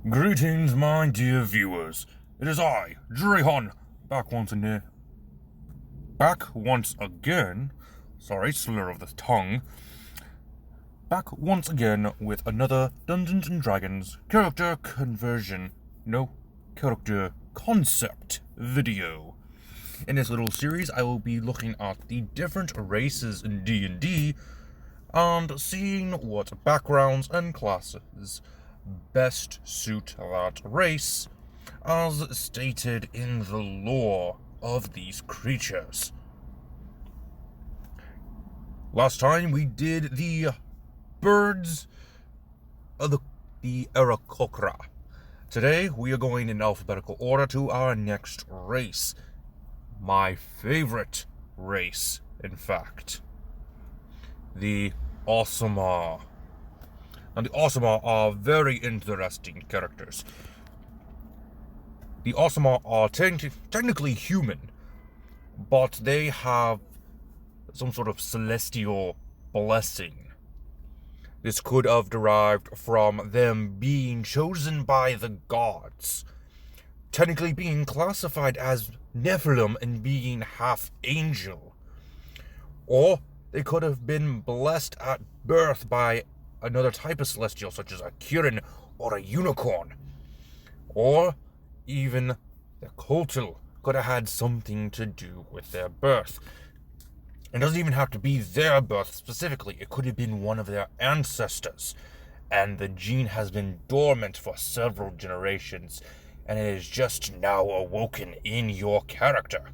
Greetings, my dear viewers. It is I, Drehon, back once again. Sorry, slur of the tongue. Back once again with another Dungeons and Dragons character concept video. In this little series, I will be looking at the different races in D&D and seeing what backgrounds and classes best suit that race, as stated in the lore of these creatures. Last time we did the birds of the Aarakocra. Today we are going in alphabetical order to our next race. My favorite race, in fact. The Aasimar. And the Aasimar are very interesting characters. The Aasimar are technically human, but they have some sort of celestial blessing. This could have derived from them being chosen by the gods, technically being classified as Nephilim and being half angel. Or they could have been blessed at birth by another type of celestial, such as a Kirin or a unicorn. Or even the Kotal could have had something to do with their birth. It doesn't even have to be their birth specifically. It could have been one of their ancestors. And the gene has been dormant for several generations, and it is just now awoken in your character.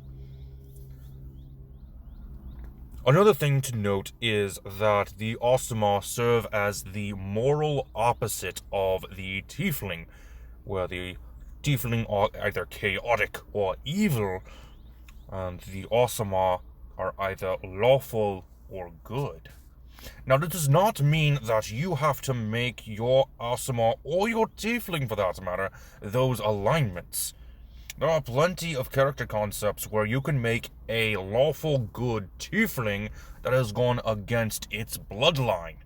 Another thing to note is that the Aasimar serve as the moral opposite of the Tiefling, where the Tiefling are either chaotic or evil, and the Aasimar are either lawful or good. Now, this does not mean that you have to make your Aasimar, or your Tiefling for that matter, those alignments. There are plenty of character concepts where you can make a lawful good Tiefling that has gone against its bloodline,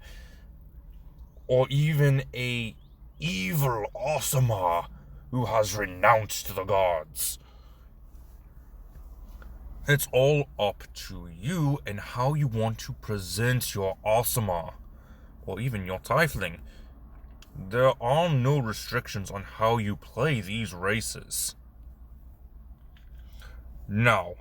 or even a evil Aasimar who has renounced the gods. It's all up to you and how you want to present your Aasimar, or even your Tiefling. There are no restrictions on how you play these races. Now,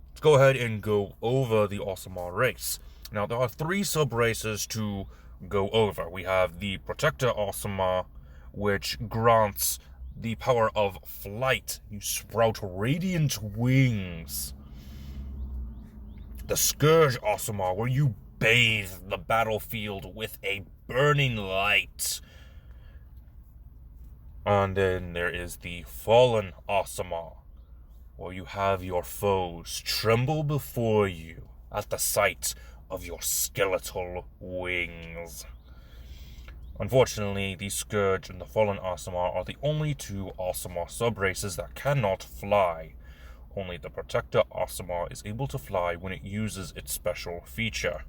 let's go ahead and go over the Aasimar race. Now, there are 3 sub-races to go over. We have the Protector Aasimar, which grants the power of flight. You sprout radiant wings. The Scourge Aasimar, where you bathe the battlefield with a burning light. And then there is the Fallen Aasimar, where you have your foes tremble before you at the sight of your skeletal wings. Unfortunately, the Scourge and the Fallen Aasimar are the only 2 Aasimar sub-races that cannot fly. Only the Protector Aasimar is able to fly when it uses its special feature.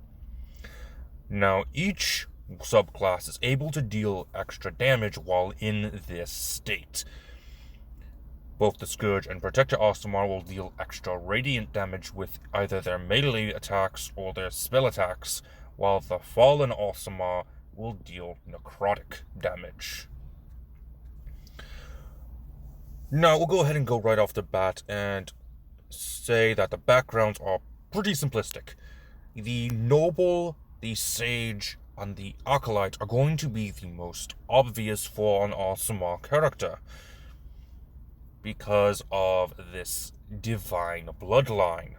Now, each subclass is able to deal extra damage while in this state. Both the Scourge and Protector Aasimar will deal extra radiant damage with either their melee attacks or their spell attacks, while the Fallen Aasimar will deal necrotic damage. Now, we'll go ahead and go right off the bat and say that the backgrounds are pretty simplistic. The Noble, the Sage, and the Acolyte are going to be the most obvious for an Aasimar character, because of this divine bloodline.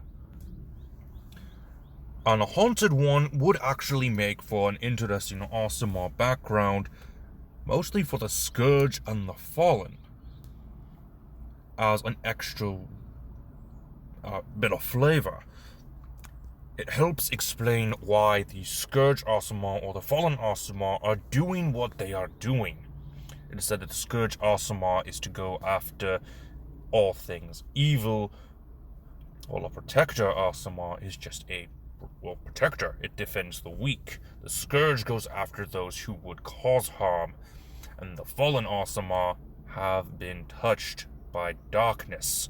An Haunted One would actually make for an interesting Aasimar background, mostly for the Scourge and the Fallen, as an extra bit of flavor. It helps explain why the Scourge Aasimar or the Fallen Aasimar are doing what they are doing. It is said that the Scourge Aasimar is to go after all things evil, while a Protector Aasimar is just a protector. It defends the weak. The Scourge goes after those who would cause harm, and the fallen Aasimar have been touched by darkness,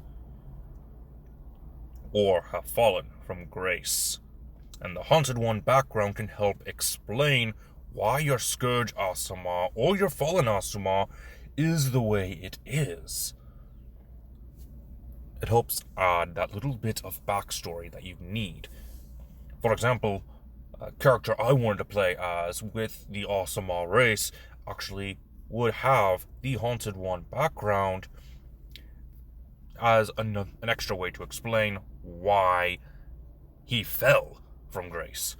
or have fallen from grace. And the Haunted One background can help explain why your Scourge Aasimar or your fallen Aasimar is the way it is. It helps add that little bit of backstory that you need. For example, a character I wanted to play as with the Aasimar race actually would have the Haunted One background as an extra way to explain why he fell from grace.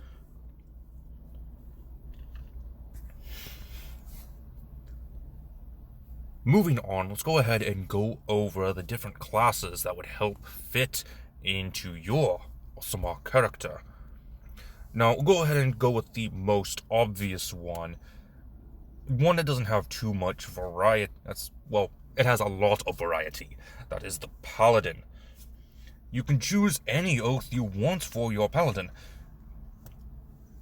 Moving on, let's go ahead and go over the different classes that would help fit into your Aasimar character. Now, we'll go ahead and go with the most obvious one that doesn't have too much variety. It has a lot of variety. That is the Paladin. You can choose any oath you want for your Paladin.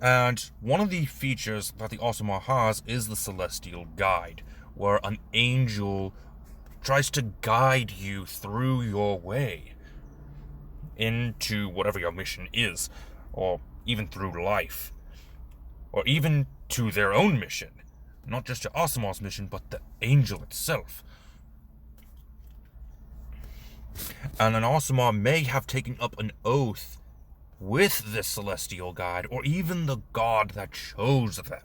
And one of the features that the Aasimar has is the Celestial Guide, where an angel tries to guide you through your way into whatever your mission is, or even through life, or even to their own mission. Not just your Aasimar's mission, but the angel itself. And an Aasimar may have taken up an oath with this celestial guide, or even the god that chose them.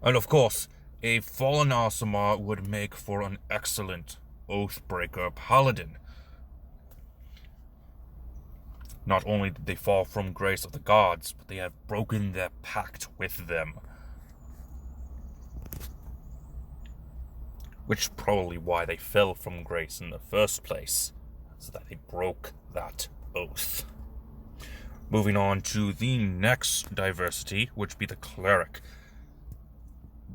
And of course, a fallen Aasimar would make for an excellent Oathbreaker Paladin. Not only did they fall from grace of the gods, but they have broken their pact with them. Which is probably why they fell from grace in the first place, so that they broke that oath. Moving on to the next diversity, which be the Cleric.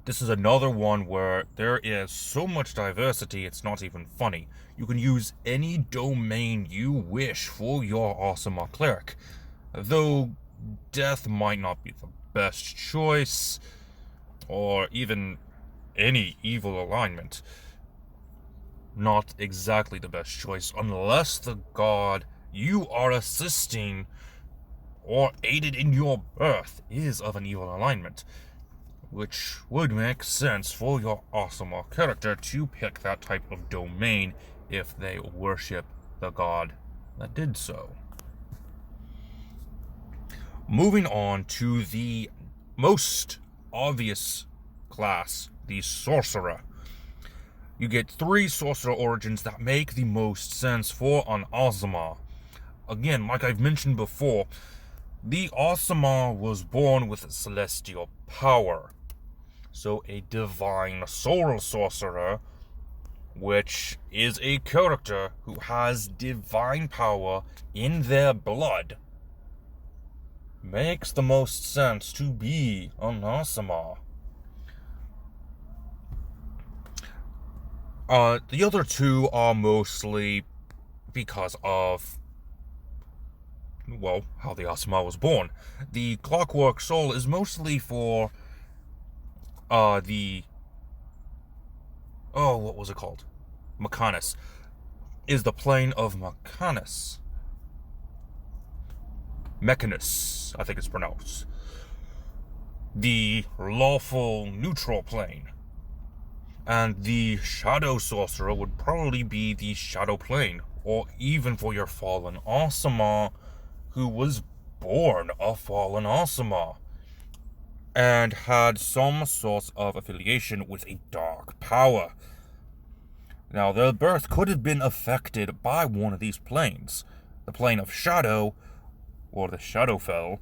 This is another one where there is so much diversity, it's not even funny. You can use any domain you wish for your Aasimar Cleric, though death might not be the best choice, or even any evil alignment. Not exactly the best choice, unless the god you are assisting or aided in your birth is of an evil alignment, which would make sense for your Aasimar character to pick that type of domain if they worship the god that did so. Moving on to the most obvious class, the Sorcerer. You get 3 Sorcerer origins that make the most sense for an Aasimar. Again, like I've mentioned before, the Aasimar was born with celestial power. So a Divine Soul Sorcerer, which is a character who has divine power in their blood, makes the most sense to be an Aasimar. The other 2 are mostly because of, how the Aasimar was born. The Clockwork Soul is mostly for, what was it called? Mechanus. Is the plane of Mechanus. Mechanus, I think it's pronounced. The lawful neutral plane. And the Shadow Sorcerer would probably be the Shadow Plane, or even for your Fallen Aasimar, who was born a Fallen Aasimar, and had some sort of affiliation with a dark power. Now, their birth could have been affected by one of these planes, the plane of Shadow, or the Shadowfell,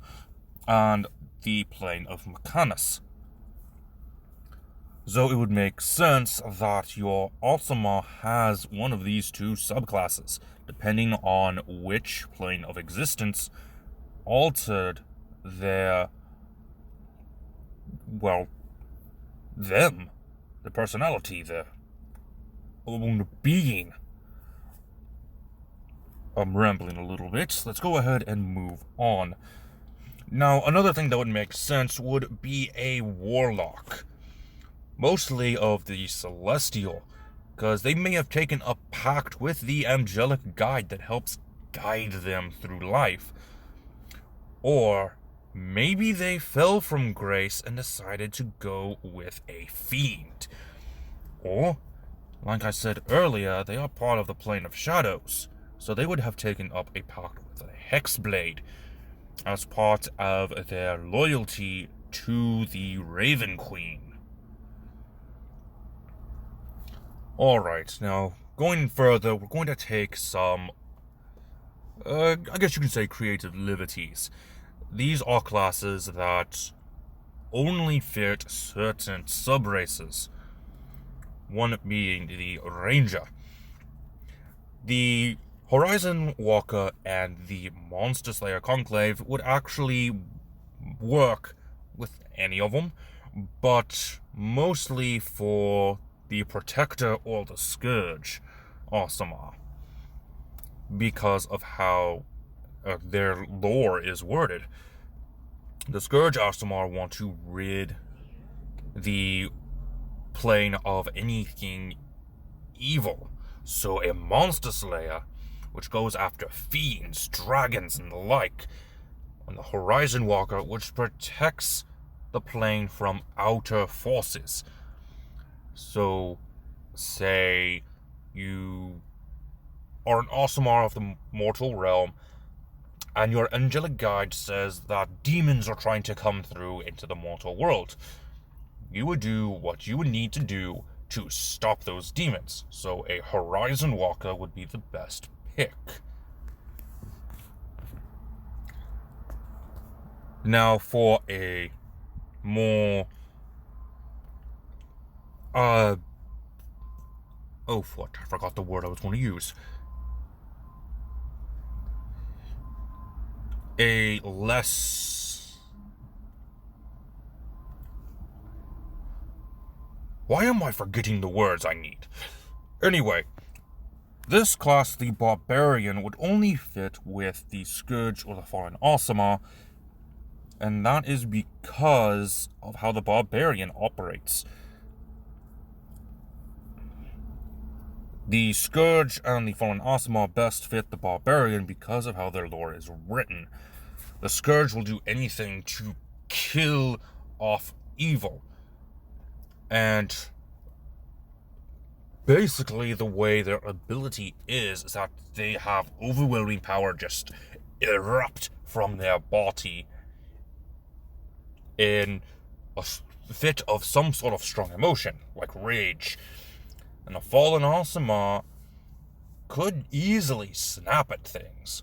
and the plane of Mechanus. So it would make sense that your Aasimar has one of these 2 subclasses, depending on which plane of existence altered their, the personality, their own being. I'm rambling a little bit. Let's go ahead and move on. Now, another thing that would make sense would be a Warlock. mostly of the Celestial, because they may have taken a pact with the angelic guide that helps guide them through life. Or maybe they fell from grace and decided to go with a fiend. Or, like I said earlier, they are part of the plane of shadows, so they would have taken up a pact with a hexblade as part of their loyalty to the Raven Queen. Alright, now, going further, we're going to take some, I guess you can say creative liberties. These are classes that only fit certain sub-races, one being the Ranger. The Horizon Walker and the Monster Slayer Conclave would actually work with any of them, but mostly for the Protector or the Scourge Aasimar, because of how their lore is worded. The Scourge Aasimar want to rid the plane of anything evil, so a Monster Slayer, which goes after fiends, dragons, and the like, and the Horizon Walker, which protects the plane from outer forces. So, say you are an Aasimar of the mortal realm, and your angelic guide says that demons are trying to come through into the mortal world. You would do what you would need to do to stop those demons, so a Horizon Walker would be the best pick. Now for a more I forgot the word I was going to use. A less... Why am I forgetting the words I need? Anyway, this class, the Barbarian, would only fit with the Scourge or the Fallen Aasimar, and that is because of how the Barbarian operates. The Scourge and the Fallen Aasimar best fit the Barbarian because of how their lore is written. The Scourge will do anything to kill off evil. And basically the way their ability is that they have overwhelming power just erupt from their body in a fit of some sort of strong emotion, like rage. And the Fallen Aasimar could easily snap at things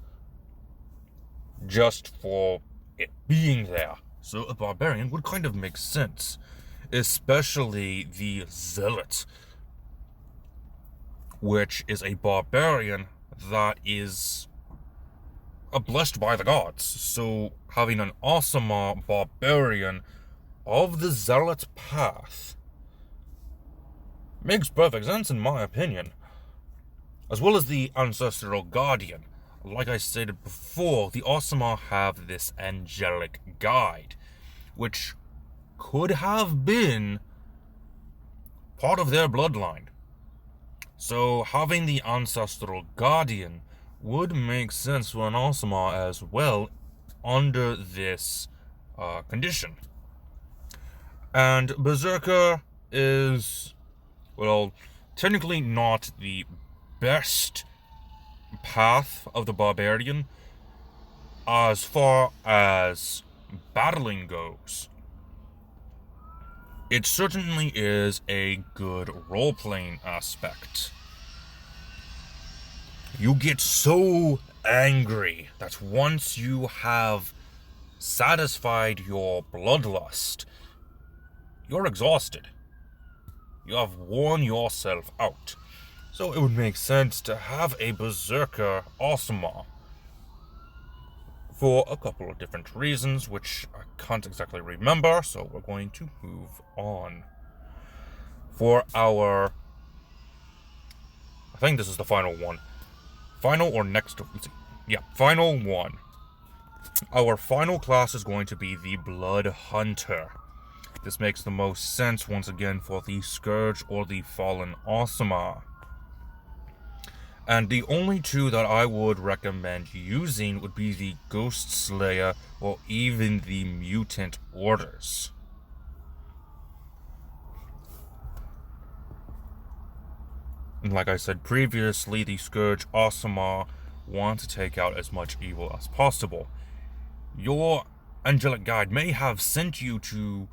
just for it being there. So a Barbarian would kind of make sense, especially the Zealot, which is a Barbarian that is blessed by the gods. So having an Aasimar Barbarian of the Zealot path makes perfect sense in my opinion. As well as the Ancestral Guardian. Like I stated before, the Aasimar have this angelic guide, which could have been part of their bloodline. So having the Ancestral Guardian would make sense for an Aasimar as well under this condition. And Berserker is, well, technically not the best path of the Barbarian as far as battling goes. It certainly is a good role-playing aspect. You get so angry that once you have satisfied your bloodlust, you're exhausted. You have worn yourself out. So it would make sense to have a Berserker Aasimar for a couple of different reasons, which I can't exactly remember, so we're going to move on. For our... I think this is the final one. Final or next... Let's see. Yeah, final one. Our final class is going to be the Blood Hunter. This makes the most sense once again for the Scourge or the Fallen Aasimar. And the only two that I would recommend using would be the Ghost Slayer or even the Mutant Orders. And like I said previously, the Scourge Aasimar want to take out as much evil as possible. Your angelic guide may have sent you to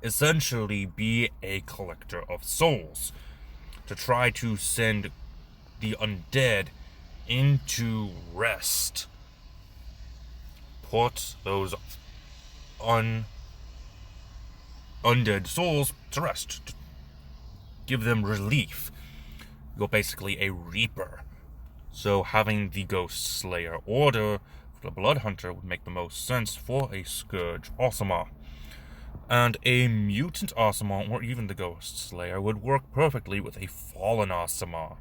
essentially be a collector of souls, to try to send the undead into rest. Put those undead souls to rest. Give them relief. You're basically a reaper. So having the Ghost Slayer order for the Blood Hunter would make the most sense for a Scourge Aasimar. And a Mutant Aasimar or even the Ghost Slayer would work perfectly with a Fallen Aasimar.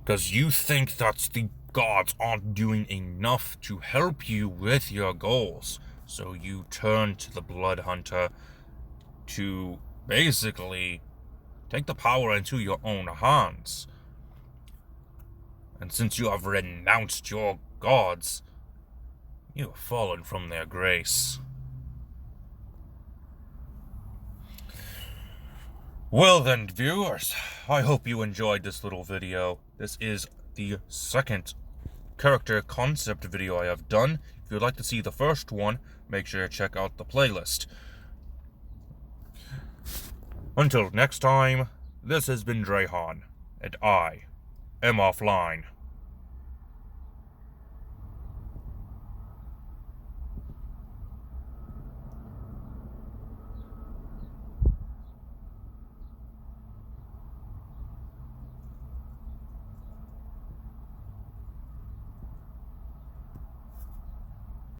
Because you think that the gods aren't doing enough to help you with your goals. So you turn to the Blood Hunter to basically take the power into your own hands. And since you have renounced your gods, you have fallen from their grace. Well then, viewers, I hope you enjoyed this little video. This is the second character concept video I have done. If you'd like to see the first one, make sure to check out the playlist. Until next time, this has been Drehan, and I am offline.